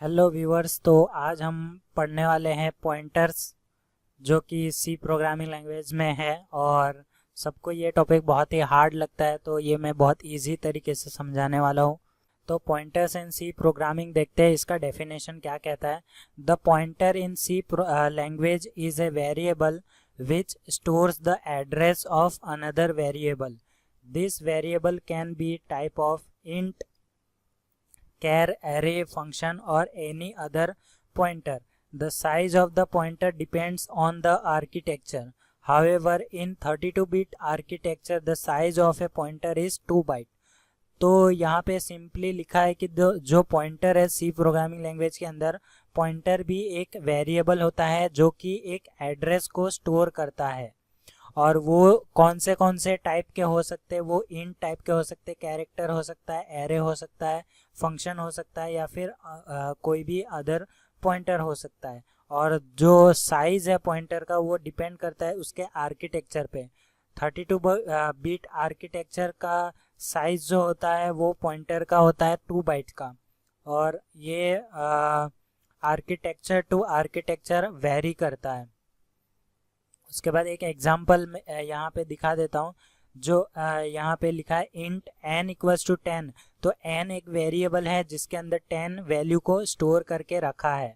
Hello viewers. तो आज हम पढ़ने वाले हैं पॉइंटर्स, जो कि सी प्रोग्रामिंग लैंग्वेज में है। और सबको ये टॉपिक बहुत ही हार्ड लगता है, तो ये मैं बहुत इजी तरीके से समझाने वाला हूँ। तो पॉइंटर्स इन सी प्रोग्रामिंग देखते हैं, इसका डेफिनेशन क्या कहता है। The pointer in C language is a variable which stores the address of another variable. This variable can be type of int, char, array, function or any other pointer. The size of the pointer depends on the architecture. However, in 32-bit architecture, the size of a pointer is 2 byte. तो यहाँ पे simply लिखा है कि जो pointer है सी programming language के अंदर, पॉइंटर भी एक वेरिएबल होता है जो कि एक एड्रेस को स्टोर करता है। और वो कौन से टाइप के हो सकते हैं, वो इंट टाइप के हो सकते हैं, कैरेक्टर हो सकता है, एरे हो सकता है, फंक्शन हो सकता है, या फिर कोई भी अदर पॉइंटर हो सकता है। और जो साइज है पॉइंटर का वो डिपेंड करता है उसके आर्किटेक्चर पे। 32 बिट आर्किटेक्चर का साइज जो होता है वो पॉइंटर का होता है 2 बाइट का। और ये आर्किटेक्चर टू आर्किटेक्चर वेरी करता है। उसके बाद एक एग्जांपल यहाँ पे दिखा देता हूँ। जो यहाँ पे लिखा है इंट n इक्वल्स टू 10। तो n एक वेरिएबल है जिसके अंदर 10 वैल्यू को स्टोर करके रखा है।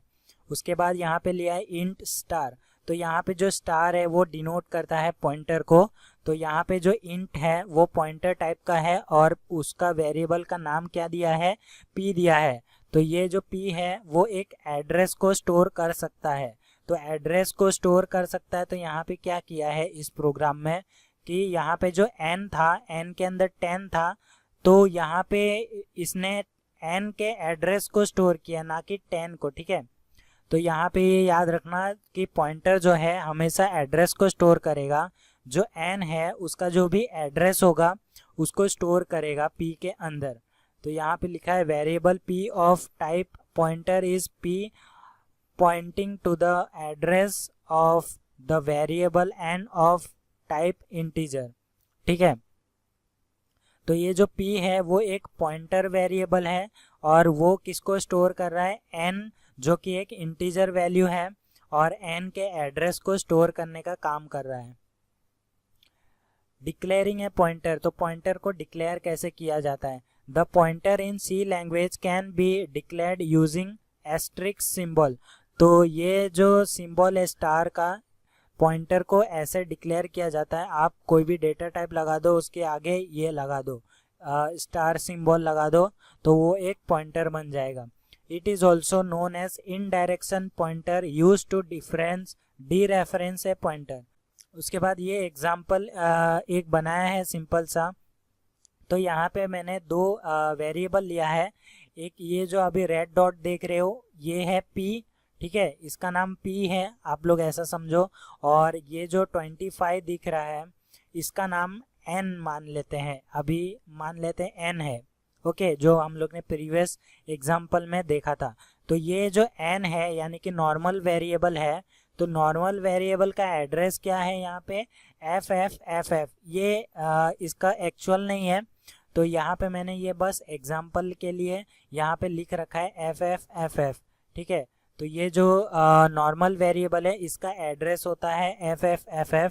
उसके बाद यहाँ पे लिया है इंट स्टार। तो यहाँ पे जो स्टार है वो डिनोट करता है पॉइंटर को। तो यहाँ पे जो इंट है वो पॉइंटर टाइप का है और उसका वेरिएबल का नाम क्या दिया है, p दिया है। तो ये जो p है वो एक एड्रेस को स्टोर कर सकता है। तो एड्रेस को स्टोर कर सकता है। तो यहाँ पे क्या किया है इस प्रोग्राम में कि यहाँ पे जो n था, n के अंदर 10 था, तो यहाँ पे इसने n के एड्रेस को स्टोर किया, ना कि 10 को। ठीक है, तो यहाँ पे ये याद रखना कि पॉइंटर जो है हमेशा एड्रेस को स्टोर करेगा। जो n है उसका जो भी एड्रेस होगा उसको स्टोर करेगा p के अंदर। तो यहाँ पे लिखा है variable p of type pointer is p pointing to the address of the variable and of type integer। ठीक है, तो ये जो p है वो एक पॉइंटर वेरिएबल है और वो किसको स्टोर कर रहा है, n, जो कि एक इंटीजर वैल्यू है और n के एड्रेस को स्टोर करने का काम कर रहा है। Declaring a pointer. तो पॉइंटर को डिक्लेयर कैसे किया जाता है। The pointer in C language can be declared using asterisk symbol. तो ये जो सिंबल है स्टार का, पॉइंटर को ऐसे डिक्लेयर किया जाता है। आप कोई भी डेटा टाइप लगा दो, उसके आगे ये लगा दो, स्टार सिंबल लगा दो, तो वो एक पॉइंटर बन जाएगा। It is also known as indirection pointer used to dereference a pointer. उसके बाद ये एग्जाम्पल एक बनाया है सिंपल सा। तो यहाँ पे मैंने दो वेरिएबल लिया है। एक ये जो अभी रेड डॉट देख रहे हो ये है p, ठीक है, इसका नाम p है, आप लोग ऐसा समझो। और ये जो 25 दिख रहा है इसका नाम n मान लेते हैं, अभी मान लेते हैं n है। ओके, जो हम लोग ने प्रीवियस एग्जांपल में देखा था। तो ये जो n है यानी कि नॉर्मल वेरिएबल है। तो नॉर्मल वेरिएबल का एड्रेस क्या है यहाँ पे, ff। ये इसका एक्चुअल नहीं है, तो यहाँ पे मैंने ये बस एग्जांपल के लिए यहाँ पे लिख रखा है ff। ठीक है, तो ये जो नॉर्मल वेरिएबल है इसका एड्रेस होता है ff।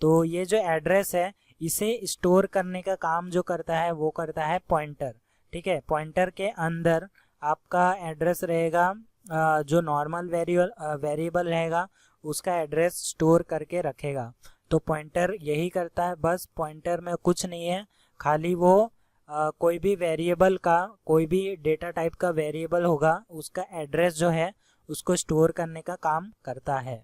तो ये जो एड्रेस है इसे स्टोर करने का काम जो करता है वो करता है पॉइंटर। ठीक है, पॉइंटर के अंदर आपका एड्रेस रहेगा, जो नॉर्मल वेरिएबल रहेगा उसका एड्रेस स्टोर करके रखेगा। तो पॉइंटर यही करता है, बस पॉइंटर में कुछ नहीं है, खाली वो कोई भी वेरिएबल का, कोई भी डेटा टाइप का वेरिएबल होगा उसका एड्रेस जो है उसको स्टोर करने का काम करता है।